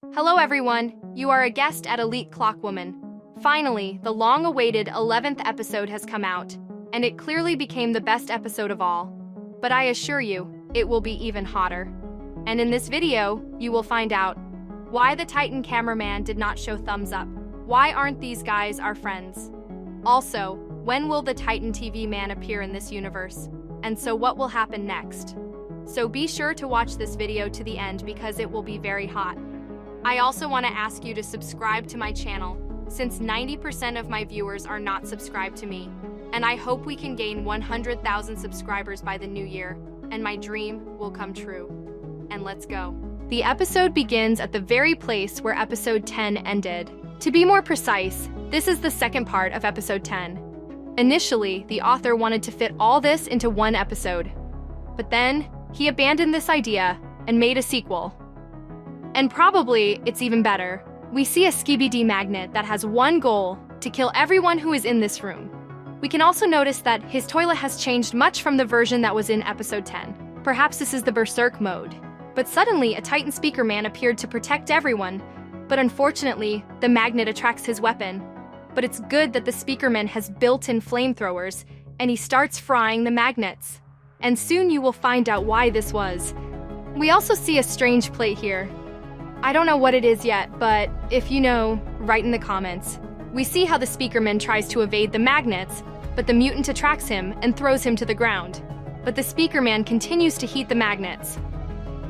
Hello everyone, you are a guest at Elite Clockwoman. Finally, the long-awaited 11th episode has come out, and it clearly became the best episode of all. But I assure you, it will be even hotter. And in this video, you will find out why the Titan cameraman did not show thumbs up. Why aren't these guys our friends? Also, when will the Titan TV man appear in this universe? And so what will happen next? So be sure to watch this video to the end because it will be very hot. I also want to ask you to subscribe to my channel, since 90% of my viewers are not subscribed to me. And I hope we can gain 100,000 subscribers by the new year, and my dream will come true. And let's go. The episode begins at the very place where episode 10 ended. To be more precise, this is the second part of episode 10. Initially, the author wanted to fit all this into one episode. But then, he abandoned this idea and made a sequel. And probably, it's even better. We see a SKIBIDI magnet that has one goal: to kill everyone who is in this room. We can also notice that his toilet has changed much from the version that was in episode 10. Perhaps this is the Berserk mode. But suddenly, a Titan speaker man appeared to protect everyone. But unfortunately, the magnet attracts his weapon. But it's good that the speakerman has built-in flamethrowers, and he starts frying the magnets. And soon you will find out why this was. We also see a strange plate here. I don't know what it is yet, but if you know, write in the comments. We see how the speakerman tries to evade the magnets, but the mutant attracts him and throws him to the ground. But the speakerman continues to heat the magnets.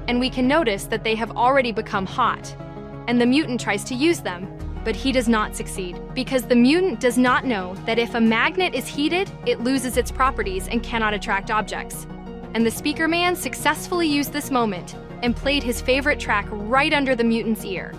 And we can notice that they have already become hot. And the mutant tries to use them, but he does not succeed, because the mutant does not know that if a magnet is heated, it loses its properties and cannot attract objects. And the speakerman successfully used this moment and played his favorite track right under the mutant's ear.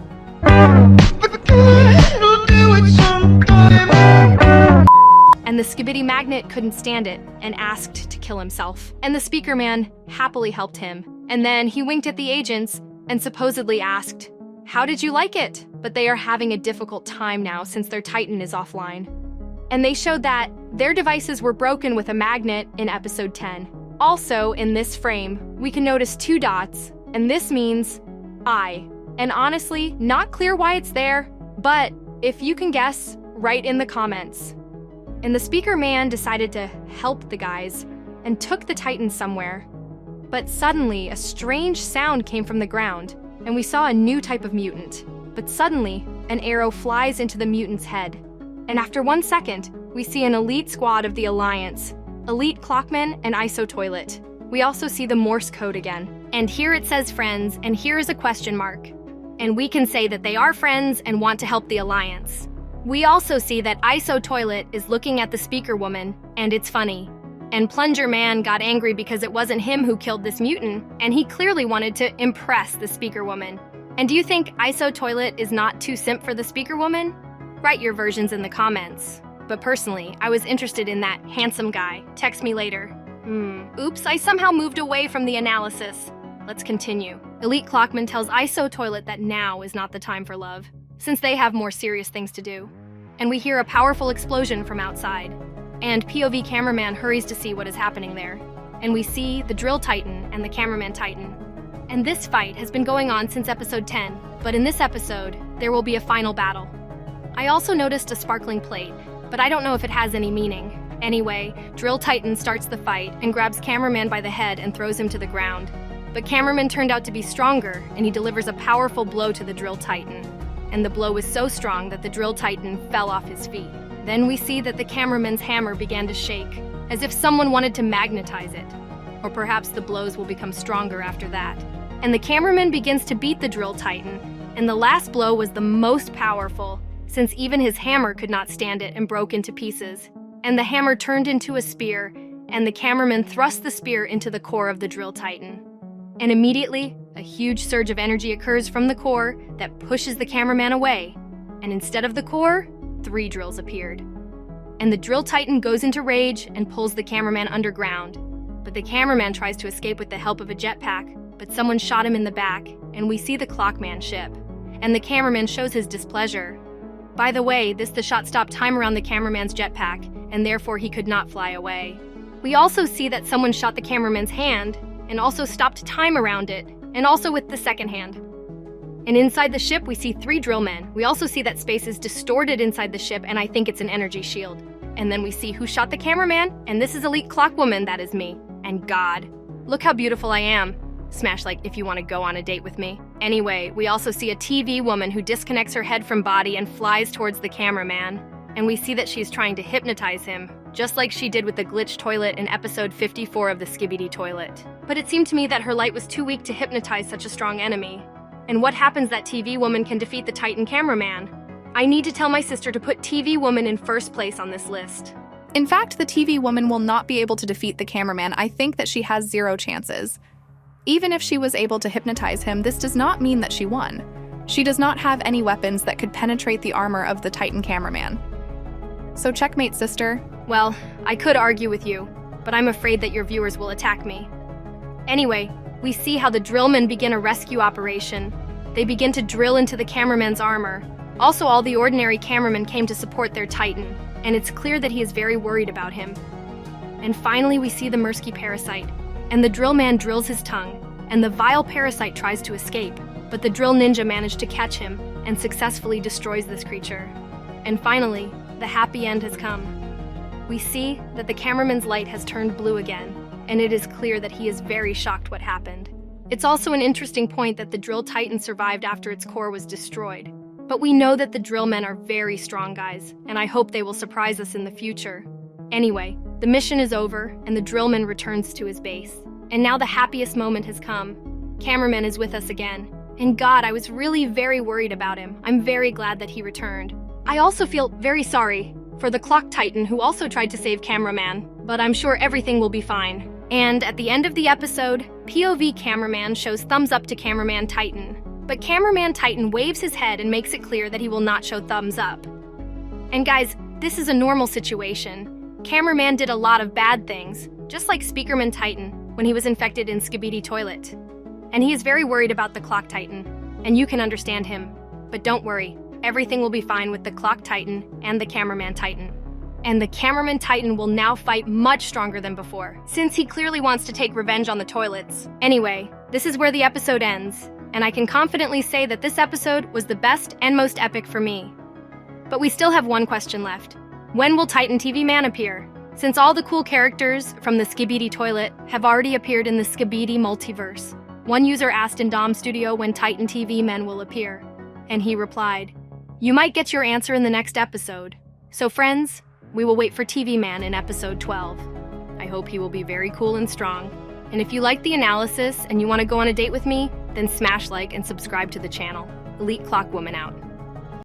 And the SKIBIDI magnet couldn't stand it and asked to kill himself. And the speakerman happily helped him. And then he winked at the agents and supposedly asked, "How did you like it?" But they are having a difficult time now since their Titan is offline. And they showed that their devices were broken with a magnet in episode 10. Also, in this frame, we can notice 2 dots, and this means I. And honestly, not clear why it's there, but if you can guess, write in the comments. And the speaker man decided to help the guys and took the Titan somewhere. But suddenly, a strange sound came from the ground, and we saw a new type of mutant. But suddenly, an arrow flies into the mutant's head. And after 1 second, we see an elite squad of the Alliance, Elite Clockman and ISO Toilet. We also see the Morse code again. And here it says friends, and here is a question mark. And we can say that they are friends and want to help the Alliance. We also see that ISO Toilet is looking at the speaker woman, and it's funny. And Plunger Man got angry because it wasn't him who killed this mutant, and he clearly wanted to impress the speaker woman. And do you think ISO Toilet is not too simp for the speaker woman? Write your versions in the comments. But personally, I was interested in that handsome guy. Text me later. Oops, I somehow moved away from the analysis. Let's continue. Elite Clockman tells ISO Toilet that now is not the time for love, since they have more serious things to do. And we hear a powerful explosion from outside. And POV cameraman hurries to see what is happening there. And we see the Drill Titan and the Cameraman Titan. And this fight has been going on since episode 10, but in this episode, there will be a final battle. I also noticed a sparkling plate, but I don't know if it has any meaning. Anyway, Drill Titan starts the fight and grabs Cameraman by the head and throws him to the ground. But Cameraman turned out to be stronger, and he delivers a powerful blow to the Drill Titan. And the blow was so strong that the Drill Titan fell off his feet. Then we see that the cameraman's hammer began to shake, as if someone wanted to magnetize it. Or perhaps the blows will become stronger after that. And the cameraman begins to beat the Drill Titan, and the last blow was the most powerful, since even his hammer could not stand it and broke into pieces. And the hammer turned into a spear, and the cameraman thrust the spear into the core of the Drill Titan. And immediately, a huge surge of energy occurs from the core that pushes the cameraman away. And instead of the core, 3 drills appeared. And the Drill Titan goes into rage and pulls the cameraman underground. But the cameraman tries to escape with the help of a jetpack, but someone shot him in the back, and we see the Clockman ship. And the cameraman shows his displeasure. By the way, the shot stopped time around the cameraman's jetpack, and therefore he could not fly away. We also see that someone shot the cameraman's hand, and also stopped time around it, and also with the second hand. And inside the ship, we see 3 drill men. We also see that space is distorted inside the ship, and I think it's an energy shield. And then we see who shot the cameraman, and this is Elite Clockwoman, that is me. And God, look how beautiful I am. Smash like if you want to go on a date with me. Anyway, we also see a TV woman who disconnects her head from body and flies towards the cameraman. And we see that she's trying to hypnotize him, just like she did with the glitch toilet in episode 54 of the SKIBIDI toilet. But it seemed to me that her light was too weak to hypnotize such a strong enemy. And what happens that TV woman can defeat the Titan cameraman? I need to tell my sister to put TV woman in first place on this list. In fact, the TV woman will not be able to defeat the cameraman. I think that she has 0 chances. Even if she was able to hypnotize him, this does not mean that she won. She does not have any weapons that could penetrate the armor of the Titan cameraman. So checkmate, sister. Well, I could argue with you, but I'm afraid that your viewers will attack me. Anyway, we see how the drillmen begin a rescue operation. They begin to drill into the cameraman's armor. Also, all the ordinary cameramen came to support their Titan, and it's clear that he is very worried about him. And finally, we see the Mirsky parasite, and the drill man drills his tongue, and the vile parasite tries to escape, but the drill ninja managed to catch him and successfully destroys this creature. And finally, the happy end has come. We see that the cameraman's light has turned blue again, and it is clear that he is very shocked what happened. It's also an interesting point that the drill Titan survived after its core was destroyed. But we know that the drill men are very strong guys, and I hope they will surprise us in the future. Anyway, the mission is over, and the drillman returns to his base. And now the happiest moment has come. Cameraman is with us again. And God, I was really very worried about him. I'm very glad that he returned. I also feel very sorry for the Clock Titan who also tried to save Cameraman, but I'm sure everything will be fine. And at the end of the episode, POV Cameraman shows thumbs up to Cameraman Titan. But Cameraman Titan waves his head and makes it clear that he will not show thumbs up. And guys, this is a normal situation. Cameraman did a lot of bad things, just like Speakerman Titan when he was infected in SKIBIDI toilet. And he is very worried about the Clock Titan, and you can understand him. But don't worry, everything will be fine with the Clock Titan and the Cameraman Titan. And the Cameraman Titan will now fight much stronger than before, since he clearly wants to take revenge on the toilets. Anyway, this is where the episode ends. And I can confidently say that this episode was the best and most epic for me. But we still have one question left. When will Titan TV Man appear? Since all the cool characters from the SKIBIDI toilet have already appeared in the SKIBIDI multiverse. One user asked in Dom Studio when Titan TV Men will appear. And he replied, "You might get your answer in the next episode." So friends, we will wait for TV Man in episode 12. I hope he will be very cool and strong. And if you like the analysis and you want to go on a date with me, then smash like and subscribe to the channel. Elite Clockwoman out.